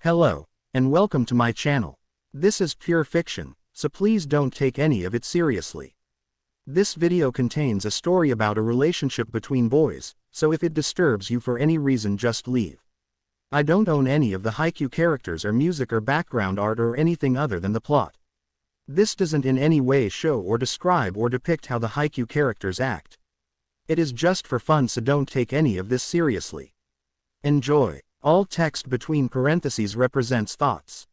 Hello, and welcome to my channel. This is pure fiction, so please don't take any of it seriously. This video contains a story about a relationship between boys, so if it disturbs you for any reason just leave. I don't own any of the Haikyuu characters or music or background art or anything other than the plot. This doesn't in any way show or describe or depict how the Haikyuu characters act. It is just for fun, so don't take any of this seriously. Enjoy. All text between parentheses represents thoughts.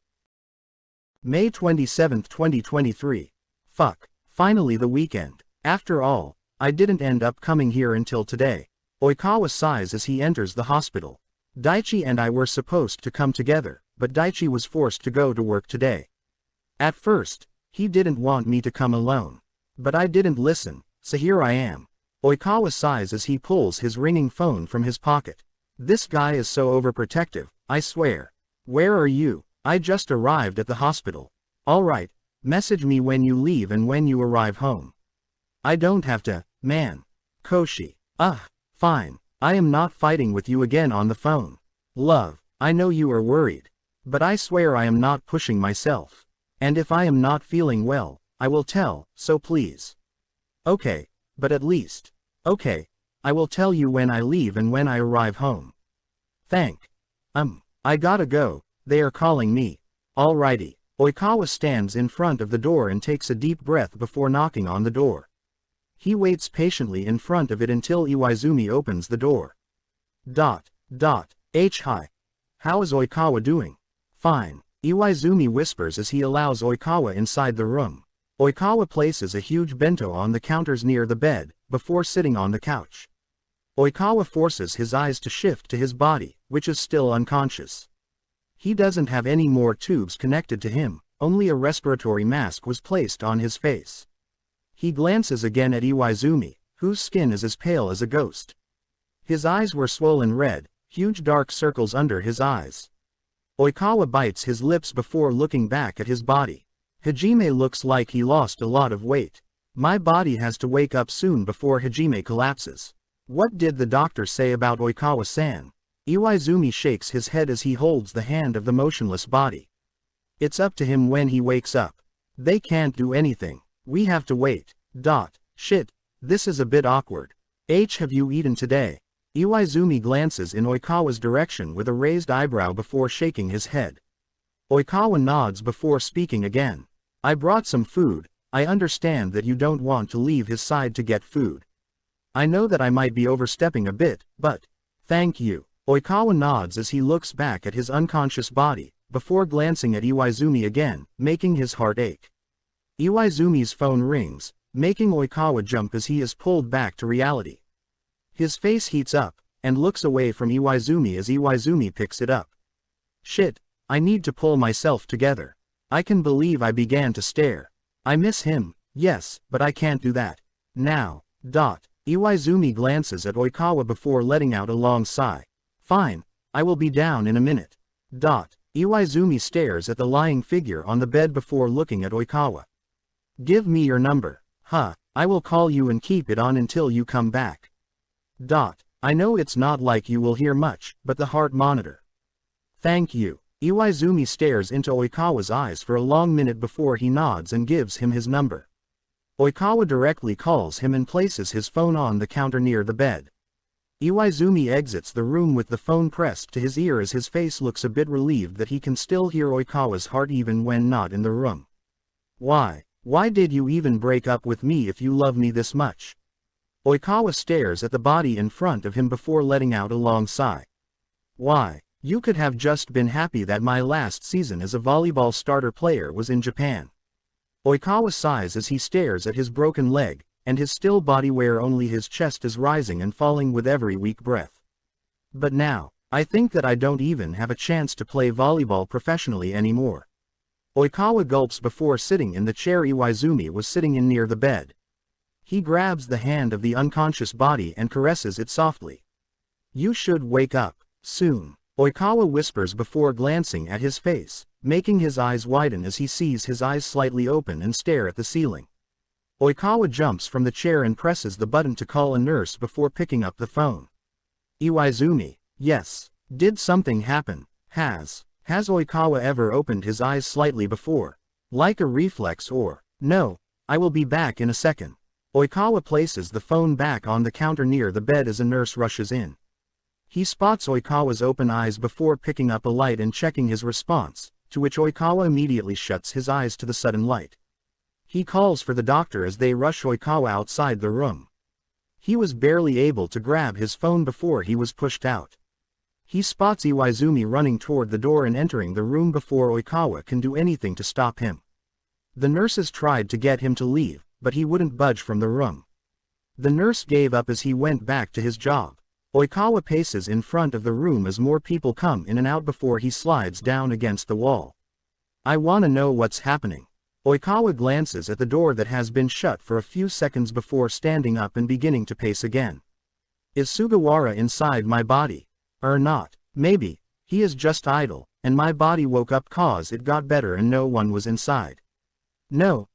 May 27, 2023. Fuck. Finally the weekend. After all, I didn't end up coming here until today. Oikawa sighs as he enters the hospital. Daichi and I were supposed to come together, but Daichi was forced to go to work today. At first, he didn't want me to come alone. But I didn't listen, so here I am. Oikawa sighs as he pulls his ringing phone from his pocket. This guy is so overprotective, I swear. Where are you? I just arrived at the hospital. Alright, message me when you leave and when you arrive home. I don't have to, man. Koshi. Fine. I am not fighting with you again on the phone. Love, I know you are worried. But I swear I am not pushing myself. And if I am not feeling well, I will tell, so please. Okay, but at least. Okay. I will tell you when I leave and when I arrive home. I gotta go, they are calling me. Alrighty. Oikawa stands in front of the door and takes a deep breath before knocking on the door. He waits patiently in front of it until Iwaizumi opens the door. Hi. How is Oikawa doing? Fine. Iwaizumi whispers as he allows Oikawa inside the room. Oikawa places a huge bento on the counters near the bed, before sitting on the couch. Oikawa forces his eyes to shift to his body, which is still unconscious. He doesn't have any more tubes connected to him, only a respiratory mask was placed on his face. He glances again at Iwaizumi, whose skin is as pale as a ghost. His eyes were swollen red, huge dark circles under his eyes. Oikawa bites his lips before looking back at his body. Hajime looks like he lost a lot of weight. My body has to wake up soon before Hajime collapses. What did the doctor say about Oikawa-san? Iwaizumi shakes his head as he holds the hand of the motionless body. It's up to him when he wakes up. They can't do anything. We have to wait. Shit. This is a bit awkward. Have you eaten today? Iwaizumi glances in Oikawa's direction with a raised eyebrow before shaking his head. Oikawa nods before speaking again. I brought some food. I understand that you don't want to leave his side to get food. I know that I might be overstepping a bit, but thank you. Oikawa nods as he looks back at his unconscious body, before glancing at Iwaizumi again, making his heart ache. Iwaizumi's phone rings, making Oikawa jump as he is pulled back to reality. His face heats up, and looks away from Iwaizumi as Iwaizumi picks it up. Shit, I need to pull myself together. I can believe I began to stare. I miss him, yes, but I can't do that now. Iwaizumi glances at Oikawa before letting out a long sigh. Fine, I will be down in a minute. Iwaizumi stares at the lying figure on the bed before looking at Oikawa. Give me your number. I will call you and keep it on until you come back. I know it's not like you will hear much, but the heart monitor. Thank you. Iwaizumi stares into Oikawa's eyes for a long minute before he nods and gives him his number. Oikawa directly calls him and places his phone on the counter near the bed. Iwaizumi exits the room with the phone pressed to his ear as his face looks a bit relieved that he can still hear Oikawa's heart even when not in the room. Why did you even break up with me if you love me this much? Oikawa stares at the body in front of him before letting out a long sigh. Why, you could have just been happy that my last season as a volleyball starter player was in Japan. Oikawa sighs as he stares at his broken leg, and his still body where only his chest is rising and falling with every weak breath. But now, I think that I don't even have a chance to play volleyball professionally anymore. Oikawa gulps before sitting in the chair Iwaizumi was sitting in near the bed. He grabs the hand of the unconscious body and caresses it softly. You should wake up soon. Oikawa whispers before glancing at his face, making his eyes widen as he sees his eyes slightly open and stare at the ceiling. Oikawa jumps from the chair and presses the button to call a nurse before picking up the phone. Iwaizumi, yes. Did something happen? Has Oikawa ever opened his eyes slightly before? Like a reflex or, no, I will be back in a second. Oikawa places the phone back on the counter near the bed as a nurse rushes in. He spots Oikawa's open eyes before picking up a light and checking his response, to which Oikawa immediately shuts his eyes to the sudden light. He calls for the doctor as they rush Oikawa outside the room. He was barely able to grab his phone before he was pushed out. He spots Iwaizumi running toward the door and entering the room before Oikawa can do anything to stop him. The nurses tried to get him to leave, but he wouldn't budge from the room. The nurse gave up as he went back to his job. Oikawa paces in front of the room as more people come in and out before he slides down against the wall. I wanna know what's happening. Oikawa glances at the door that has been shut for a few seconds before standing up and beginning to pace again. Is Sugawara inside my body? Or not? Maybe. He is just idle, and my body woke up cause it got better and no one was inside. No,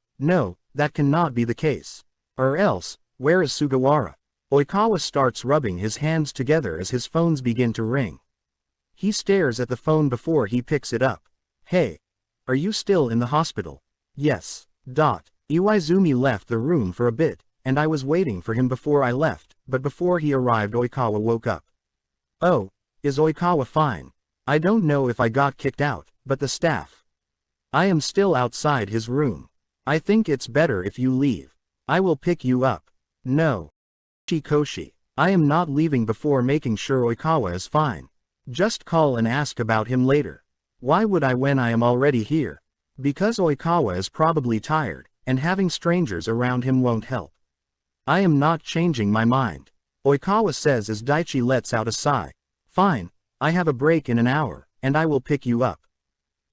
that cannot be the case. Or else, where is Sugawara? Oikawa starts rubbing his hands together as his phones begin to ring. He stares at the phone before he picks it up. Hey. Are you still in the hospital? Yes. Iwaizumi left the room for a bit, and I was waiting for him before I left, but before he arrived Oikawa woke up. Oh, is Oikawa fine? I don't know if I got kicked out, but the staff. I am still outside his room. I think it's better if you leave. I will pick you up. No. Koshi. I am not leaving before making sure Oikawa is fine. Just call and ask about him later. Why would I when I am already here? Because Oikawa is probably tired, and having strangers around him won't help. I am not changing my mind. Oikawa says as Daichi lets out a sigh. Fine, I have a break in an hour, and I will pick you up.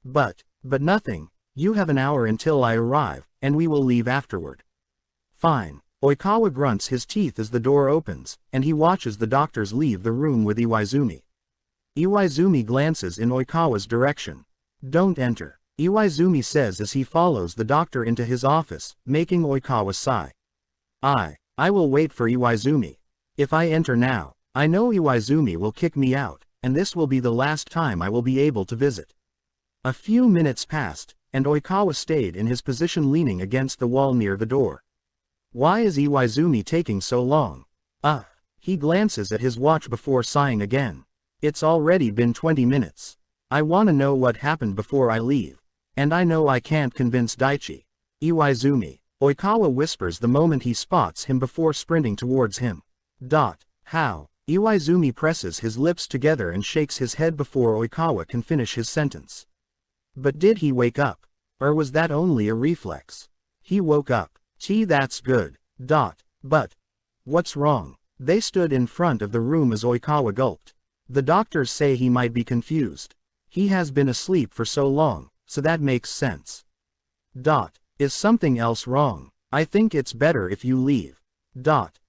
But nothing, you have an hour until I arrive, and we will leave afterward. Fine. Oikawa grunts his teeth as the door opens, and he watches the doctors leave the room with Iwaizumi. Iwaizumi glances in Oikawa's direction. Don't enter, Iwaizumi says as he follows the doctor into his office, making Oikawa sigh. I will wait for Iwaizumi. If I enter now, I know Iwaizumi will kick me out, and this will be the last time I will be able to visit. A few minutes passed, and Oikawa stayed in his position leaning against the wall near the door. Why is Iwaizumi taking so long? He glances at his watch before sighing again. It's already been 20 minutes. I wanna know what happened before I leave. And I know I can't convince Daichi. Iwaizumi. Oikawa whispers the moment he spots him before sprinting towards him. How? Iwaizumi presses his lips together and shakes his head before Oikawa can finish his sentence. But did he wake up? Or was that only a reflex? He woke up. That's good. But what's wrong? They stood in front of the room as Oikawa gulped. The doctors say he might be confused. He has been asleep for so long, so that makes sense. Is something else wrong? I think it's better if you leave.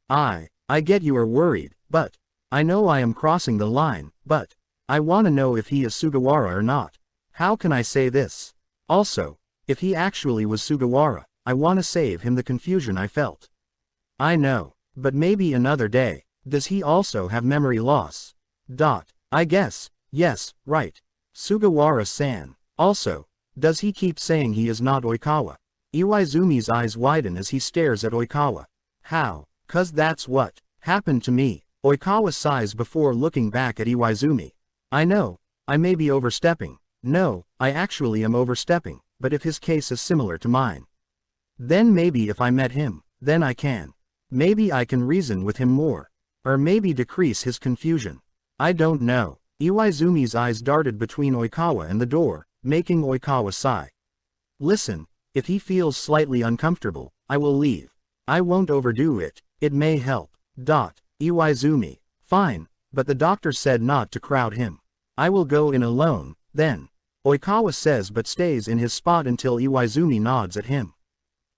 I get you are worried, but I know I am crossing the line, but I wanna know if he is Sugawara or not. How can I say this? Also, if he actually was Sugawara, I wanna save him the confusion I felt. I know, but maybe another day. Does he also have memory loss? I guess, yes, right. Sugawara-san. Also, does he keep saying he is not Oikawa? Iwaizumi's eyes widen as he stares at Oikawa. How? 'Cause that's what happened to me. Oikawa sighs before looking back at Iwaizumi. I know, I may be overstepping. No, I actually am overstepping, but if his case is similar to mine. Then maybe if I met him, then I can. Maybe I can reason with him more. Or maybe decrease his confusion. I don't know. Iwaizumi's eyes darted between Oikawa and the door, making Oikawa sigh. Listen, if he feels slightly uncomfortable, I will leave. I won't overdo it, it may help. Iwaizumi. Fine, but the doctor said not to crowd him. I will go in alone, then. Oikawa says but stays in his spot until Iwaizumi nods at him.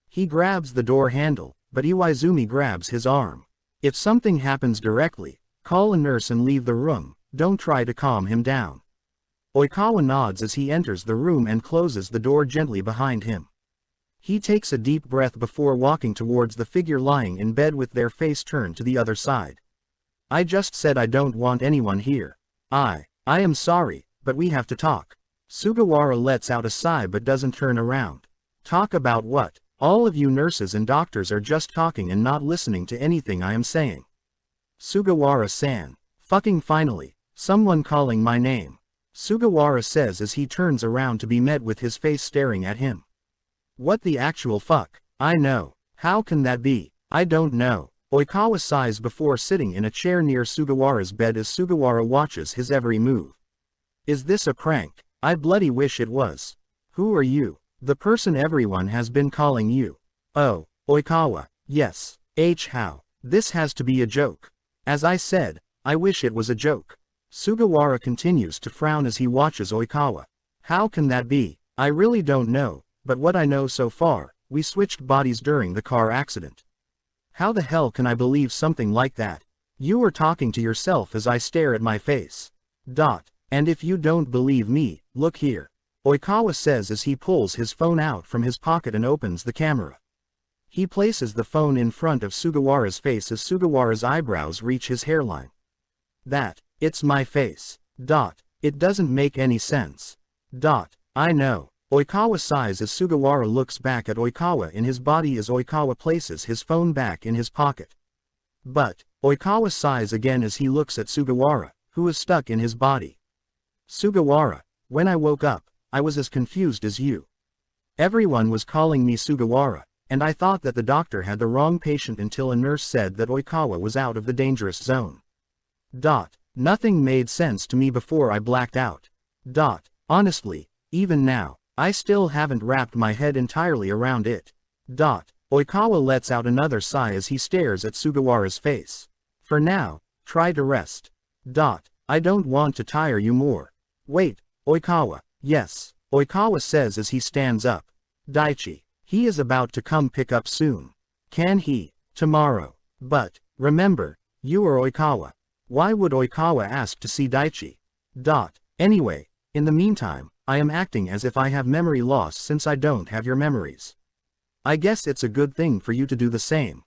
He grabs the door handle, but Iwaizumi grabs his arm. If something happens directly, call a nurse and leave the room, don't try to calm him down. Oikawa nods as he enters the room and closes the door gently behind him. He takes a deep breath before walking towards the figure lying in bed with their face turned to the other side. I just said I don't want anyone here. I am sorry, but we have to talk. Sugawara lets out a sigh but doesn't turn around. Talk about what? All of you nurses and doctors are just talking and not listening to anything I am saying. Sugawara-san. Fucking finally. Someone calling my name. Sugawara says as he turns around to be met with his face staring at him. What the actual fuck? I know. How can that be? I don't know. Oikawa sighs before sitting in a chair near Sugawara's bed as Sugawara watches his every move. Is this a prank? I bloody wish it was. Who are you? The person everyone has been calling you. Oh, Oikawa. Yes. How? This has to be a joke. As I said, I wish it was a joke. Sugawara continues to frown as he watches Oikawa. How can that be? I really don't know, but what I know so far, we switched bodies during the car accident. How the hell can I believe something like that? You are talking to yourself as I stare at my face. And if you don't believe me, look here. Oikawa says as he pulls his phone out from his pocket and opens the camera. He places the phone in front of Sugawara's face as Sugawara's eyebrows reach his hairline. It's my face. It doesn't make any sense. I know. Oikawa sighs as Sugawara looks back at Oikawa in his body as Oikawa places his phone back in his pocket. But, Oikawa sighs again as he looks at Sugawara, who is stuck in his body. Sugawara, when I woke up, I was as confused as you. Everyone was calling me Sugawara, and I thought that the doctor had the wrong patient until a nurse said that Oikawa was out of the dangerous zone. Nothing made sense to me before I blacked out. Honestly, even now, I still haven't wrapped my head entirely around it. Oikawa lets out another sigh as he stares at Sugawara's face. For now, try to rest. I don't want to tire you more. Wait, Oikawa. Yes, Oikawa says as he stands up. Daichi. He is about to come pick up soon. Can he? Tomorrow. But, remember, you are Oikawa. Why would Oikawa ask to see Daichi? Anyway, in the meantime, I am acting as if I have memory loss since I don't have your memories. I guess it's a good thing for you to do the same.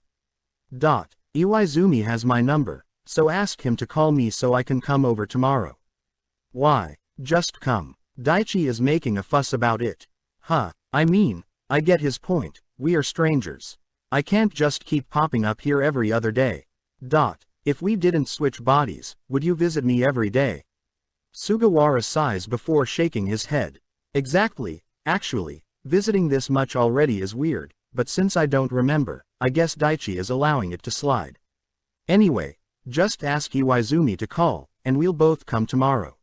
Iwaizumi has my number, so ask him to call me so I can come over tomorrow. Why? Just come. Daichi is making a fuss about it. I mean, I get his point, we are strangers. I can't just keep popping up here every other day. If we didn't switch bodies, would you visit me every day? Sugawara sighs before shaking his head. Exactly, actually, visiting this much already is weird, but since I don't remember, I guess Daichi is allowing it to slide. Anyway, just ask Iwaizumi to call, and we'll both come tomorrow.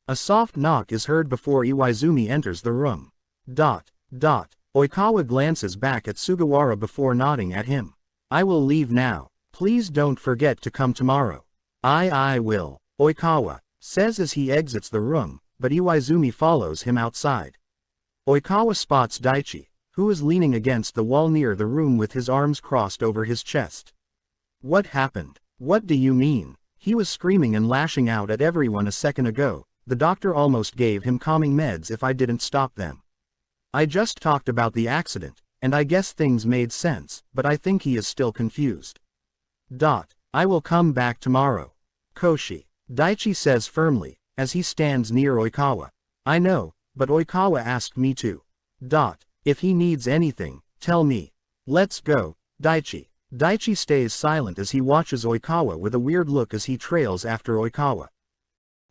A soft knock is heard before Iwaizumi enters the room. Oikawa glances back at Sugawara before nodding at him. I will leave now. Please don't forget to come tomorrow. I will. Oikawa says as he exits the room, but Iwaizumi follows him outside. Oikawa spots Daichi, who is leaning against the wall near the room with his arms crossed over his chest. What happened? What do you mean? He was screaming and lashing out at everyone a second ago. The doctor almost gave him calming meds if I didn't stop them. I just talked about the accident, and I guess things made sense, but I think he is still confused. I will come back tomorrow. Koshi. Daichi says firmly, as he stands near Oikawa. I know, but Oikawa asked me to. If he needs anything, tell me. Let's go, Daichi. Daichi stays silent as he watches Oikawa with a weird look as he trails after Oikawa.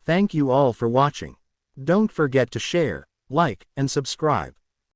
Thank you all for watching. Don't forget to share, like, and subscribe.